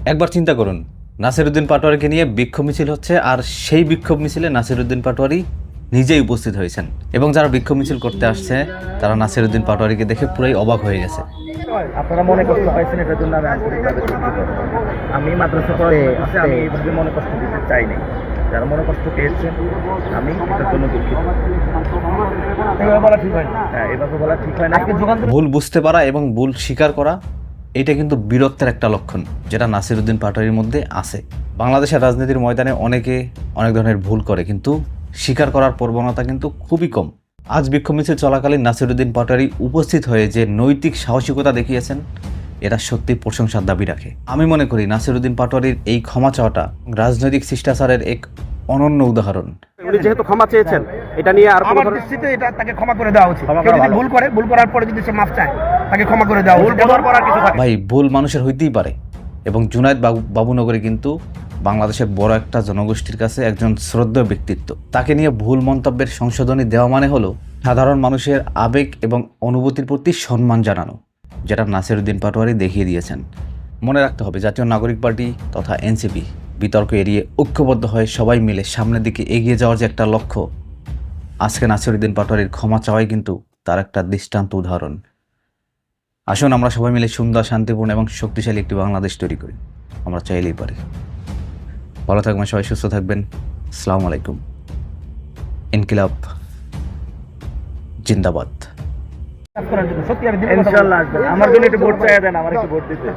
একবার চিন্তা করুন, নাসিরউদ্দিন পাটোয়ারিকে নিয়ে বিক্ষোভ মিছিল হচ্ছে, আর সেই বিক্ষোভ মিছিলে নাসিরউদ্দিন পাটোয়ারি নিজেই উপস্থিত হয়েছেন, এবং যারা বিক্ষোভ মিছিল করতে আসছে তারা নাসিরউদ্দিন পাটোয়ারিকে দেখে পুরাই অবাক হয়ে গেছে। আপনারা মনে কষ্ট পাইছেন, এটার জন্য আমি আন্তরিকভাবে দুঃখিত। আমি মাদ্রাসা পড়াতে আমি এইভাবে মনে কষ্ট দিতে চাই নাই। যারা মনে কষ্ট পেয়েছেন আমি এটার জন্য দুঃখিত। এভাবে বলা ঠিক হয় না। হ্যাঁ, এভাবে বলা ঠিক হয় না। ভুল বুঝতে পারা এবং ভুল স্বীকার করা, এটা কিন্তু বীরত্বের একটা লক্ষণ, যেটা নাসিরউদ্দিন পাটোয়ারির মধ্যে আছে। বাংলাদেশের রাজনীতির ময়দানে অনেকে অনেক ধরনের ভুল করে, কিন্তু স্বীকার করার প্রবণতা কিন্তু খুবই কম। আজ বিক্ষোভ মিছিল চলাকালীন নাসিরউদ্দিন পাটোয়ারি উপস্থিত হয়ে যে নৈতিক সাহসিকতা দেখিয়েছেন, এটা সত্যি প্রশংসার দাবি রাখে। আমি মনে করি নাসিরউদ্দিন পাটোয়ারির এই ক্ষমা চাওয়াটা রাজনৈতিক শিষ্টাচারের এক অনন্য উদাহরণ। উনি যেহেতু ক্ষমা চেয়েছেন, এটা নিয়ে আর আমার দৃষ্টিতে এটা তাকে ক্ষমা করে দেওয়া উচিত। কেউ যদি ভুল করে, ভুল করার পরে যদি সে মাফ চায়, তাকে ক্ষমা করে দেওয়া উচিত। ভুল করার কিছু থাকে। ভাই, ভুল মানুষের হইতেই পারে, এবং জুনায়েদ বাবুনগরী কিন্তু বাংলাদেশের বড় একটা জনগোষ্ঠীর কাছে একজন শ্রদ্ধেয় ব্যক্তিত্ব। তাকে নিয়ে ভুল মন্তব্যের সংশোধনী দেওয়া মানে হলো সাধারণ মানুষের আবেগ এবং অনুভূতির প্রতি সম্মান জানানো, যেটা নাসিরউদ্দিন পাটোয়ারি দেখিয়ে দিয়েছেন। মনে রাখতে হবে, জাতীয় নাগরিক পার্টি তথা এনসিপি বিতর্ক এড়িয়ে ঐক্যবদ্ধ হয়ে সবাই মিলে সামনের দিকে এগিয়ে যাওয়ার যে একটা লক্ষ্য, আজকে নাসিরউদ্দিন পাটোয়ারির ক্ষমা চাওয়াই কিন্তু তার একটা দৃষ্টান্ত উদাহরণ। আসুন আমরা সবাই মিলে সুন্দর, শান্তিপূর্ণ এবং শক্তিশালী একটি বাংলাদেশ তৈরি করি। আমরা চাইলেই পারি। ভালো থাকবেন সবাই, সুস্থ থাকবেন। আসসালামু আলাইকুম। ইনকিলাব জিন্দাবাদ। সত্যি আমি ইনশাআল্লাহ আসবেন। আমার জন্য একটু ভোট চাইয়া দেন, আমার একটু ভোট দিতে।